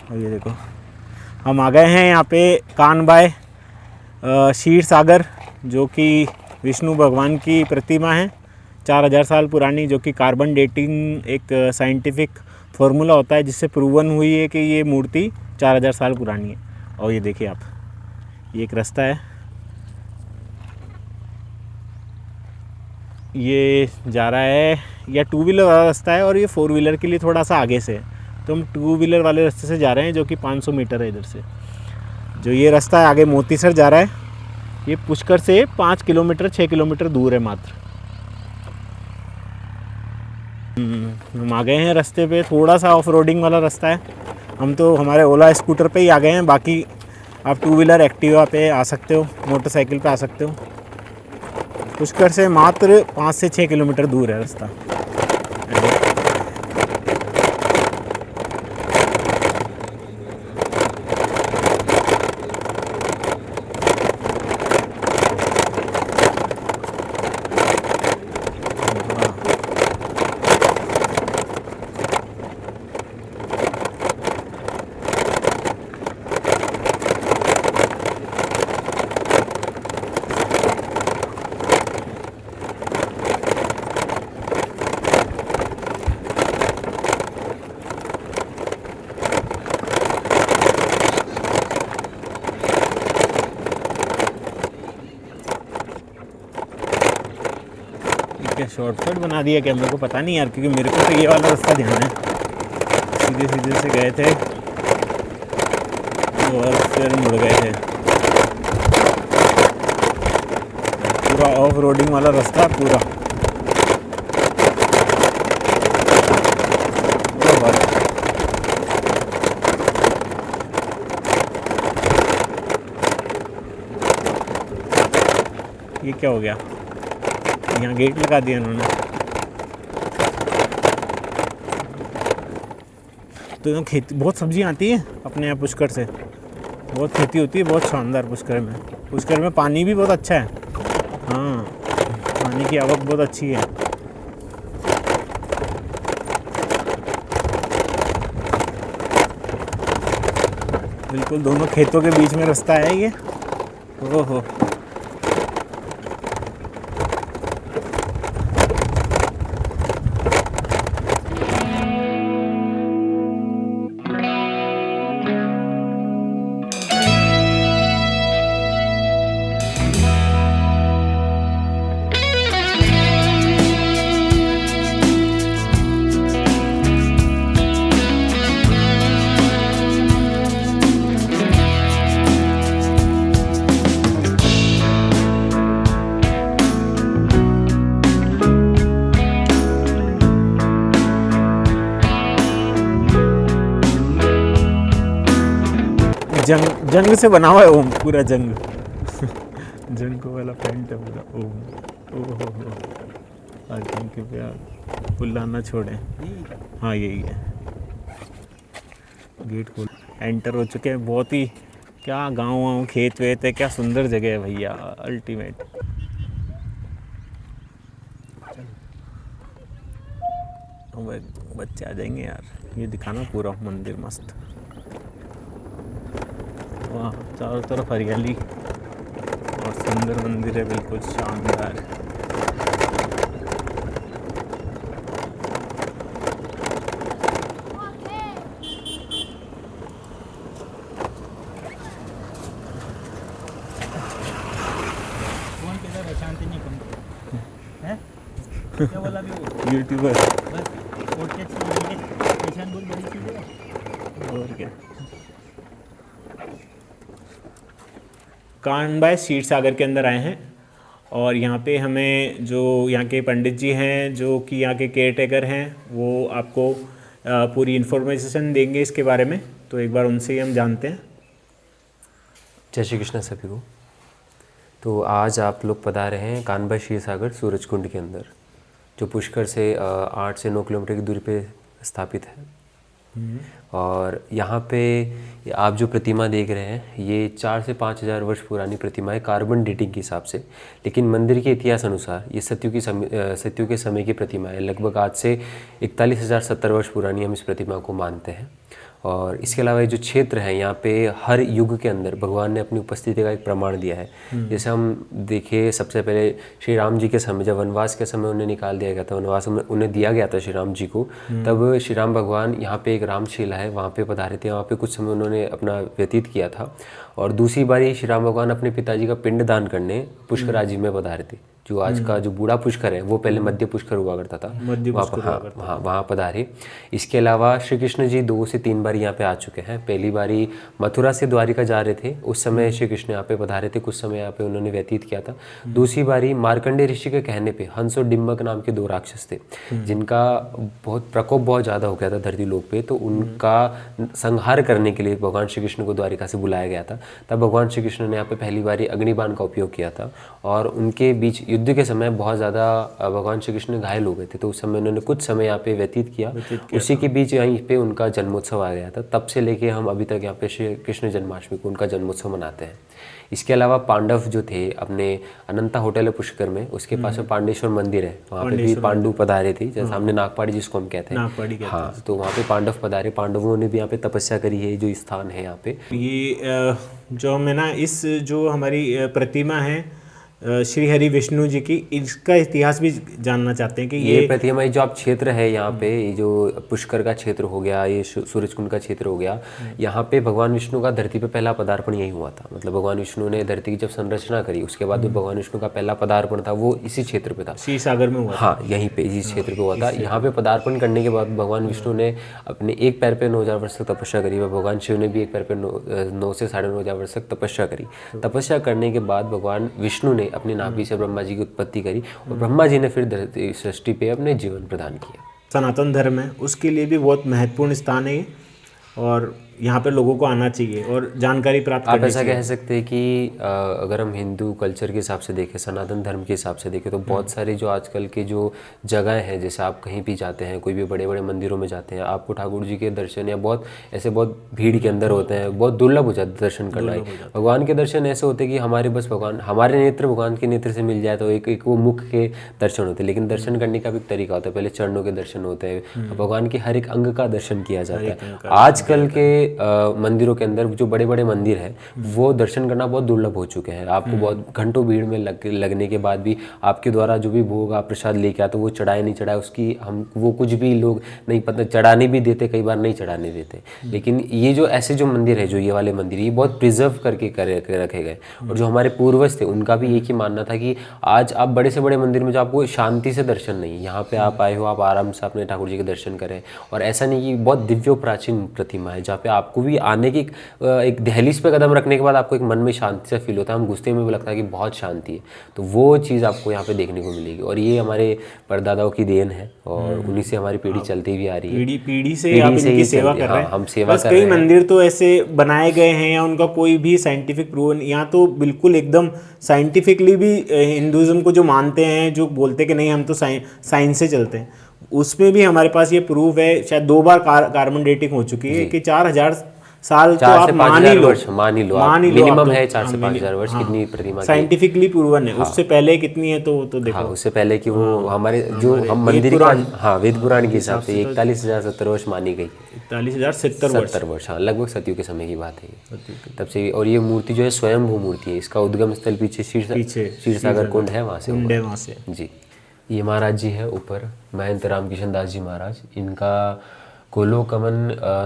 और ये देखो हम आ गए हैं यहाँ पे कानबाई क्षीर सागर, जो कि विष्णु भगवान की प्रतिमा है 4000 साल पुरानी, जो कि कार्बन डेटिंग एक साइंटिफिक फार्मूला होता है जिससे प्रूवन हुई है कि ये मूर्ति 4000 साल पुरानी है। और ये देखिए आप, ये एक रास्ता है, ये जा रहा है, या टू व्हीलर वाला रास्ता है और ये 4 व्हीलर के लिए थोड़ा सा आगे से है। तो हम 2 व्हीलर वाले रास्ते से जा रहे हैं जो कि 500 मीटर है इधर से। जो ये रास्ता है आगे मोतीसर जा रहा है, ये पुष्कर से 5 किलोमीटर 6 किलोमीटर दूर है मात्र। हम आ गए हैं रास्ते पे, थोड़ा सा ऑफ रोडिंग वाला रास्ता है। हम तो हमारे ओला स्कूटर पे ही आ गए हैं, बाकी आप 2 व्हीलर एक्टिवा पे आ सकते हो, मोटरसाइकिल पे आ सकते हो। पुष्कर से मात्र 5 से 6 किलोमीटर दूर है रास्ता। शॉर्टकट बना दिया क्या, मेरे को पता नहीं यार, क्योंकि मेरे को तो ये वाला रास्ता ध्यान है। सीधे सीधे से गए थे और फिर मुड़ गए थे। पूरा ऑफ रोडिंग वाला रास्ता पूरा। ये क्या हो गया, यहाँ गेट लगा दिया इन्होंने। तो यहाँ खेती, बहुत सब्जियाँ आती है अपने यहाँ पुष्कर से, बहुत खेती होती है, बहुत शानदार। पुष्कर में पानी भी बहुत अच्छा है। हाँ, पानी की आवक बहुत अच्छी है। बिल्कुल दोनों खेतों के बीच में रास्ता है ये। ओहो, जंग से बना हुआ है ओम, पूरा जंग जंग वाला पेंट है पूरा ओम। ओहो, आज के प्यार पुल्ला ना छोड़े। हाँ यही है, गेट खोल एंटर हो चुके हैं। बहुत ही क्या गाँव वाँव खेत वेत है, क्या सुंदर जगह है भैया, अल्टीमेट। बच्चे आ जाएंगे यार, ये दिखाना पूरा मंदिर मस्त। वाह, चारों तरफ हरियाली और सुंदर मंदिर है, बिल्कुल शानदार। क्या बोला भी वो यूट्यूबर, बस कोट के पहचान बहुत बड़ी चीज़ है। और क्या। कानबाई क्षीर सागर के अंदर आए हैं और यहाँ पे हमें जो यहाँ के पंडित जी हैं, जो कि यहाँ के केयर टेकर हैं, वो आपको पूरी इन्फॉर्मेशन देंगे इसके बारे में। तो एक बार उनसे ही हम जानते हैं। जय श्री कृष्ण सभी को। तो आज आप लोग पधारे हैं कानबाई क्षीर सागर सूरजकुंड के अंदर, जो पुष्कर से 8 से 9 किलोमीटर की दूरी पे स्थापित है। और यहाँ पे आप जो प्रतिमा देख रहे हैं, ये 4 से 5 हज़ार वर्ष पुरानी प्रतिमा है कार्बन डेटिंग के हिसाब से। लेकिन मंदिर के इतिहास अनुसार ये सत्यु के समय की प्रतिमा है। लगभग आज से 41,070 वर्ष पुरानी हम इस प्रतिमा को मानते हैं। और इसके अलावा ये जो क्षेत्र है यहाँ पे हर युग के अंदर भगवान ने अपनी उपस्थिति का एक प्रमाण दिया है। जैसे हम देखिए सबसे पहले श्री राम जी के समय, जब वनवास के समय उन्हें निकाल दिया गया था, वनवास उन्हें दिया गया था श्री राम जी को, तब श्री राम भगवान यहाँ पे एक रामशिला है वहाँ पे पधारे थे। वहाँ पे कुछ समय उन्होंने अपना व्यतीत किया था। और दूसरी बारी श्री राम भगवान अपने पिताजी का पिंड दान करने पुष्कराज जी में पधारे थे। जो आज का जो बूढ़ा पुष्कर है वो पहले मध्य पुष्कर हुआ करता था, वहाँ पधारे। इसके अलावा श्री कृष्ण जी 2 से 3 बार यहाँ पे आ चुके हैं। पहली बारी मथुरा से द्वारिका जा रहे थे, उस समय श्री कृष्ण यहाँ पे पधारे थे, कुछ समय यहाँ पे उन्होंने व्यतीत किया था। दूसरी बारी मार्कंडे ऋषि के कहने पे हंस और डिम्बक नाम के 2 राक्षस थे, जिनका प्रकोप बहुत ज़्यादा हो गया था धरती लोक पे, तो उनका संहार करने के लिए भगवान श्री कृष्ण को द्वारिका से बुलाया गया था। तब भगवान श्री कृष्ण ने यहाँ पे पहली बारी अग्निबाण का उपयोग किया था और उनके बीच युद्ध के समय बहुत ज़्यादा भगवान श्री कृष्ण घायल हो गए थे, तो उस समय उन्होंने कुछ समय यहाँ पे व्यतीत किया। उसी के बीच यहीं पे उनका जन्मोत्सव आ गया था। तब से लेके हम अभी तक यहाँ पे श्री कृष्ण जन्माष्टमी को उनका जन्मोत्सव मनाते हैं। इसके अलावा पांडव जो थे अपने अनंता होटल है पुष्कर में, उसके पास में पांडेश्वर मंदिर है, वहाँ पे भी पांडु पधारे थे, जैसे हमने नागपाड़ी जिसको हम कहते हैं। हाँ, तो वहाँ पे पांडव पधारे, पांडवों ने भी यहाँ पे तपस्या करी है, जो स्थान है यहाँ पे। ये जो हमें ना इस जो हमारी प्रतिमा है श्री हरि विष्णु जी की, इसका इतिहास भी जानना चाहते हैं कि ये प्रतिमा जो आप क्षेत्र है यहाँ पे, ये जो पुष्कर का क्षेत्र हो गया, ये सूरजकुंड का क्षेत्र हो गया, यहाँ पे भगवान विष्णु का धरती पे पहला पदार्पण यही हुआ था। मतलब भगवान विष्णु ने धरती की जब संरचना करी, उसके बाद जो भगवान विष्णु का पहला पदार्पण था वो इसी क्षेत्र पे था, क्षीर सागर में हुआ। हाँ, यहीं पे इसी क्षेत्र पे हुआ था। यहाँ पे पदार्पण करने के बाद भगवान विष्णु ने अपने एक पैर पे 9000 वर्ष तक तपस्या करी, और भगवान शिव ने भी एक पैर पे 9 से 9.5 वर्ष तक तपस्या करी। तपस्या करने के बाद भगवान विष्णु ने अपनी नाभि से ब्रह्मा जी की उत्पत्ति करी, और ब्रह्मा जी ने फिर सृष्टि पे अपने जीवन प्रदान किया। सनातन धर्म है उसके लिए भी बहुत महत्वपूर्ण स्थान है और यहाँ पे लोगों को आना चाहिए और जानकारी प्राप्त करनी चाहिए। आप ऐसा कह सकते हैं कि अगर हम हिंदू कल्चर के हिसाब से देखें, सनातन धर्म के हिसाब से देखें, तो बहुत सारे जो आजकल के जो जगह हैं, जैसे आप कहीं भी जाते हैं, कोई भी बड़े बड़े मंदिरों में जाते हैं, आपको ठाकुर जी के दर्शन या बहुत भीड़ के अंदर होते हैं, बहुत दुर्लभ हो जाता है दर्शन करना। भगवान के दर्शन ऐसे होते हैं कि हमारे बस भगवान, हमारे नेत्र भगवान के नेत्र से मिल जाए तो एक वो मुख के दर्शन होते हैं, लेकिन दर्शन करने का भी एक तरीका होता है। पहले चरणों के दर्शन होते हैं, भगवान के हर एक अंग का दर्शन किया जाता है। आजकल के मंदिरों के अंदर जो बड़े बड़े मंदिर हैं, वो दर्शन करना बहुत दुर्लभ हो चुके हैं। आपको बहुत घंटों भीड़ में लगने के बाद भी आपके द्वारा जो भी भोग आप प्रसाद लेके आते, वो चढ़ाए नहीं चढ़ाए उसकी वो कुछ भी लोग नहीं पता, चढ़ाने भी देते, कई बार नहीं चढ़ाने देते। लेकिन ये जो ऐसे जो मंदिर है, जो ये वाले मंदिर, ये बहुत प्रिजर्व करके रखे गए। और जो हमारे पूर्वज थे उनका भी एक ही मानना था कि आज आप बड़े से बड़े मंदिर में जो आपको शांति से दर्शन नहीं, यहाँ पे आप आए हो, आप आराम से अपने ठाकुर जी के दर्शन करें। और ऐसा नहीं कि बहुत दिव्य प्राचीन प्रतिमा है जहाँ पे आपको भी आने की एक दहलीज पे कदम रखने के बाद आपको एक मन में शांति से फील होता है, हम घुसते में भी लगता है कि बहुत शांति है। तो वो चीज़ आपको यहाँ पे देखने को मिलेगी, और ये हमारे परदादाओं की देन है, और उन्हीं से हमारी पीढ़ी चलती भी आ रही है। पीढ़ी से आप इनकी सेवा कर रहे हैं। हम सेवा कर रहे कई हैं। मंदिर तो ऐसे बनाए गए हैं या उनका कोई भी साइंटिफिक प्रूव, यहाँ तो बिल्कुल एकदम साइंटिफिकली भी हिंदुज़म को जो मानते हैं, जो बोलते हैं कि नहीं हम तो साइंस से चलते हैं, उसमें भी हमारे पास ये प्रूफ है। शायद 2 बार कार्बन डेटिंग हो चुकी है कि 4000 साल तो आप मान ही लो, मिनिमम है 4 से 5000 वर्ष कितनी प्रतिमा साइंटिफिकली प्रूवन है। उससे पहले कितनी है तो देखो। उससे पहले कि वो हमारे जो हम मंदिर का वेद पुराण के हिसाब से 41,070 वर्ष मानी गई। 41,070 वर्ष, हाँ, लगभग सतयुग के समय की बात है तब से। और ये मूर्ति जो है स्वयंभू मूर्ति है, इसका उद्गम स्थल पीछे क्षीर सागर कुंड है, वहाँ से जी। ये महाराज जी है ऊपर, महंत रामकिशन दास जी महाराज। इनका गोलोकमन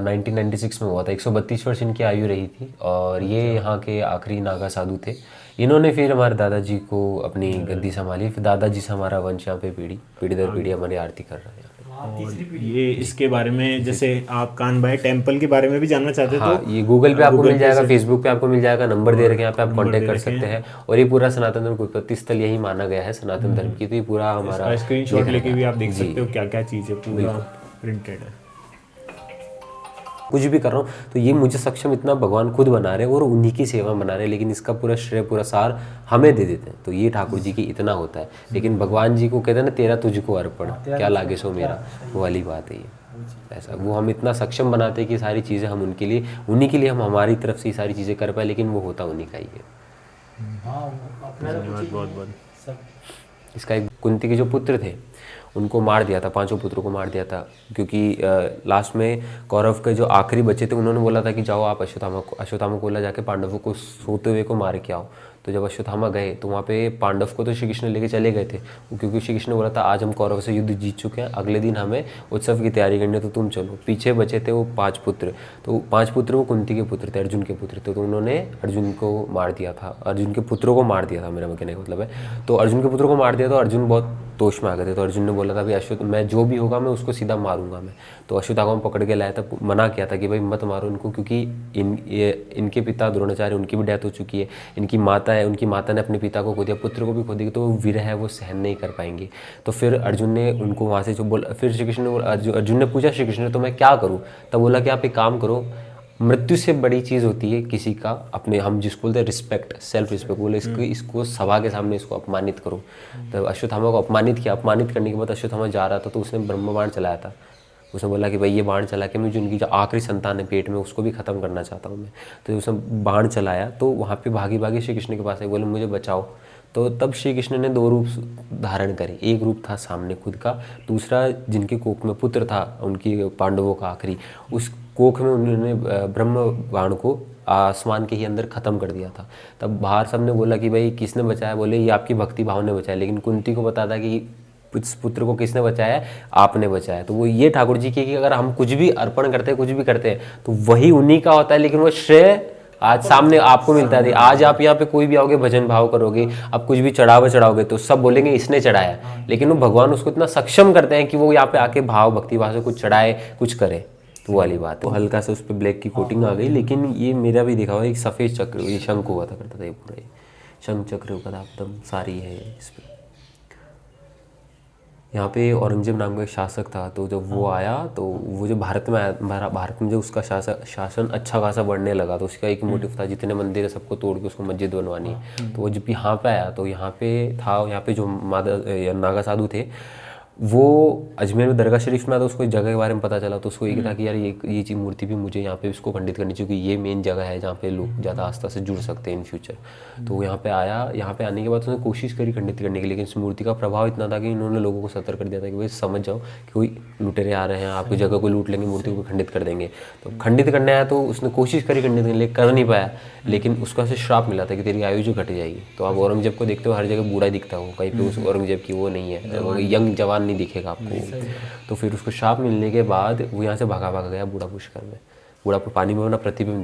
1996 में हुआ था। 132 वर्ष इनकी आयु रही थी, और ये यहाँ के आखिरी नागा साधु थे। इन्होंने फिर हमारे दादाजी को अपनी गद्दी संभाली, फिर दादाजी से हमारा वंश यहाँ पे पीढ़ी दर पीढ़ी हमारी आरती कर रहा है। ये इसके बारे में, जैसे आप कानबाई टेम्पल के बारे में भी जानना चाहते हो तो ये गूगल पे आपको मिल जाएगा, फेसबुक पे आपको मिल जाएगा, नंबर दे रखे हैं, यहाँ पे आप कांटेक्ट कर सकते हैं। और ये पूरा सनातन धर्म की उत्पत्ति स्थल यही माना गया है सनातन धर्म की। तो ये पूरा हमारा स्क्रीनशॉट लेके भी आप देख सकते हो क्या क्या चीज़ है, पूरा प्रिंटेड है। कुछ भी कर रहा हूँ तो ये मुझे सक्षम इतना भगवान खुद बना रहे हैं और उन्हीं की सेवा बना रहे हैं, लेकिन इसका पूरा श्रेय पूरा सार हमें दे देते हैं। तो ये ठाकुर जी की इतना होता है, लेकिन भगवान जी को कहते हैं ना, तेरा तुझको अर्पण, क्या लागे सो मेरा, वो वाली बात है ये। ऐसा वो हम इतना सक्षम बनाते हैं कि सारी चीज़ें हम उनके लिए, उन्हीं के लिए हम हमारी तरफ से सारी चीज़ें कर पाए, लेकिन वो होता उन्हीं का ही है। धन्यवाद बहुत बहुत। इसका एक कुंती के जो पुत्र थे उनको मार दिया था, 5 पुत्रों को मार दिया था, क्योंकि लास्ट में कौरव के जो आखिरी बच्चे थे उन्होंने बोला था कि जाओ आप अश्वत्थामा को बोला जाके पांडवों को सोते हुए को मार के आओ। तो जब अश्वत्थामा गए तो वहाँ पे पांडव को तो श्री कृष्ण लेके चले गए थे, क्योंकि श्री कृष्ण ने बोला था आज हम कौरव से युद्ध जीत चुके हैं, अगले दिन हमें उत्सव की तैयारी करनी है, तो तुम चलो। पीछे बचे थे वो 5 पुत्र, तो 5 पुत्र वो कुंती के पुत्र थे, अर्जुन के पुत्र थे, तो उन्होंने अर्जुन को मार दिया था, अर्जुन के पुत्रों को मार दिया था, मेरा कहने का मतलब है। तो अर्जुन के पुत्रों को मार दिया तो अर्जुन बहुत तोष में आ गए थे। तो अर्जुन ने बोला था भाई अश्वत्थ मैं जो भी होगा मैं उसको सीधा मारूंगा मैं। तो अश्वत्थामा पकड़ के लाया था, मना किया था कि भाई मत मारो इनको, क्योंकि इनके पिता द्रोणाचार्य उनकी भी डेथ हो चुकी है, इनकी माता है, उनकी माता ने अपने पिता को खो दिया, पुत्र को भी खो दिया, तो वो विरह है वो सहन नहीं कर पाएंगे। तो फिर अर्जुन ने उनको वहाँ से जो बोला, फिर श्री कृष्ण ने अर्जुन ने पूछा श्री कृष्ण ने तो मैं क्या करूँ? तब बोला कि आप एक काम करो, मृत्यु से बड़ी चीज़ होती है किसी का अपने, हम जिसको बोलते हैं रिस्पेक्ट, सेल्फ रिस्पेक्ट, बोले इसको सभा के सामने इसको अपमानित करो। तो अश्वत्थामा को अपमानित किया, अपमानित करने के बाद अश्वत्थामा जा रहा था तो उसने ब्रह्म बाण चलाया था। उसने बोला कि भाई ये बाण चला के मैं जो उनकी जो आखिरी संतान है पेट में उसको भी ख़त्म करना चाहता हूँ मैं। तो उसने बाण चलाया तो वहाँ पे भागी भागी श्री कृष्ण के पास आए, बोले मुझे बचाओ। तो तब श्री कृष्ण ने 2 रूप धारण करे, एक रूप था सामने खुद का, दूसरा जिनके कोख में पुत्र था उनकी पांडवों का आखिरी, उस कोख में उन्होंने ब्रह्म बाण को आसमान के ही अंदर ख़त्म कर दिया था। तब बाहर सबने बोला कि भाई किसने बचाया? बोले ये आपकी भक्ति भाव ने बचाया, लेकिन कुंती को पता था कि इस पुत्र को किसने बचाया? आपने बचाया। तो वो ये ठाकुर जी की कि अगर हम कुछ भी अर्पण करते हैं, कुछ भी करते हैं तो वही उन्हीं का होता है, लेकिन वो श्रेय आज सामने आपको मिलता है। आज आप यहाँ पे कोई भी आओगे, भजन भाव करोगे, आप कुछ भी चढ़ाओगे तो सब बोलेंगे इसने चढ़ाया, लेकिन वो भगवान उसको इतना सक्षम करते हैं कि वो यहाँ पे आके भाव भक्ति भाव से कुछ चढ़ाए, कुछ करे। तो वो वाली बात है। तो हल्का सा उस पर ब्लैक की कोटिंग आ गई, लेकिन ये मेरा भी देखा हुआ एक सफ़ेद चक्र, ये शंख हुआ था करता था, ये पूरा शंख चक्र हुआ था, एकदम सारी है इस पर। यहाँ पे औरंगजेब नाम का एक शासक था, तो जब वो आया तो वो जो भारत में आया, भारत में जो उसका शासन अच्छा खासा बढ़ने लगा, तो उसका एक मोटिव था जितने मंदिर है सबको तोड़ के उसको मस्जिद बनवानी है। तो वो जब यहाँ पे आया तो यहाँ पे जो नागा साधु थे वो अजमेर में दरगाह शरीफ में आया, तो उसको इस जगह के बारे में पता चला। तो उसको एक था कि यार ये चीज़ मूर्ति भी मुझे यहाँ पे इसको खंडित करनी चाहिए, क्योंकि ये मेन जगह है जहाँ पे लोग ज़्यादा आस्था से जुड़ सकते हैं इन फ्यूचर। तो वो यहाँ पे आया, यहाँ पे आने के बाद उसने कोशिश करी खंडित करने की, लेकिन इस मूर्ति का प्रभाव इतना था कि इन्होंने लोगों को सतर्क कर दिया था कि भाई समझ जाओ कि कोई लुटेरे आ रहे हैं, आपकी जगह को लूट लेंगे, मूर्ति को खंडित कर देंगे। तो खंडित करने आया तो उसने कोशिश करी खंडित करने, कर नहीं पाया, लेकिन उसका से श्राप मिला था कि तेरी आयु जो घट जाएगी। तो आप औरंगजेब को देखते हो हर जगह बूढ़ा दिखता हो, कहीं पे उस औरंगजेब की वो नहीं है, यंग जवान नहीं दिखेगा आपको। तो फिर उसको शाप मिलने के बाद वो यहाँ से भागा गया बूढ़ा पुष्कर में। बूढ़ा पानी में अपना प्रतिबिंब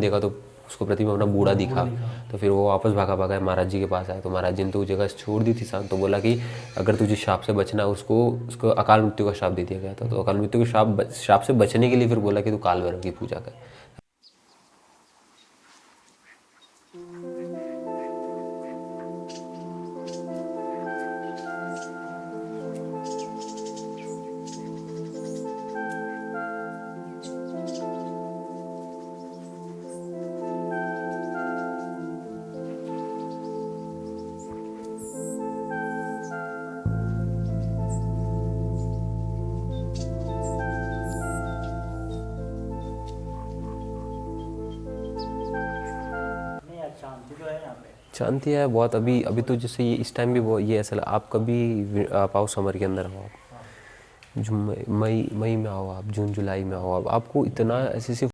देखा तो उसको प्रतिबिंब अपना बूढ़ा दिखा। तो फिर वो वापस भागा महाराज जी के पास आया। तो महाराज जी ने तो वो जगह छोड़ दी थी शांत, तो बोला कि अगर तुझे शाप से बचना, उसको अकाल मृत्यु का शाप दे दिया गया था। तो अकाल मृत्यु के शाप से बचने के लिए फिर बोला कि तू काल भैरव की पूजा कर। शांति है बहुत। अभी तो जैसे ये इस टाइम भी वो ये ऐसा आप कभी आप आओ, समर के अंदर आओ आप, मई में आओ आप, जून जुलाई में आओ आप, आपको इतना ऐसे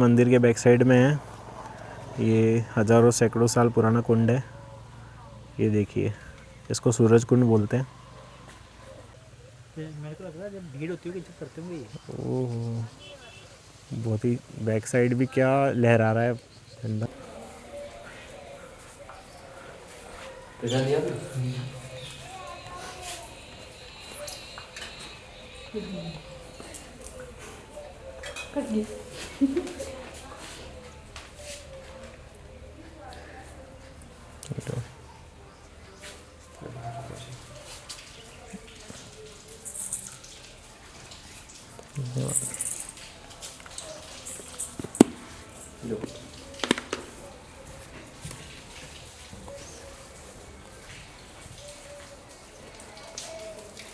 मंदिर के बैक साइड में है। ये हज़ारों सैकड़ों साल पुराना कुंड है। ये देखिए, इसको सूरज कुंड बोलते हैं। मेरे को लग रहा है जब भीड़ होती होगी जब करते होंगे ये। ओह, बहुत ही बैक साइड भी क्या लहरा रहा है झंडा। कट गया। तो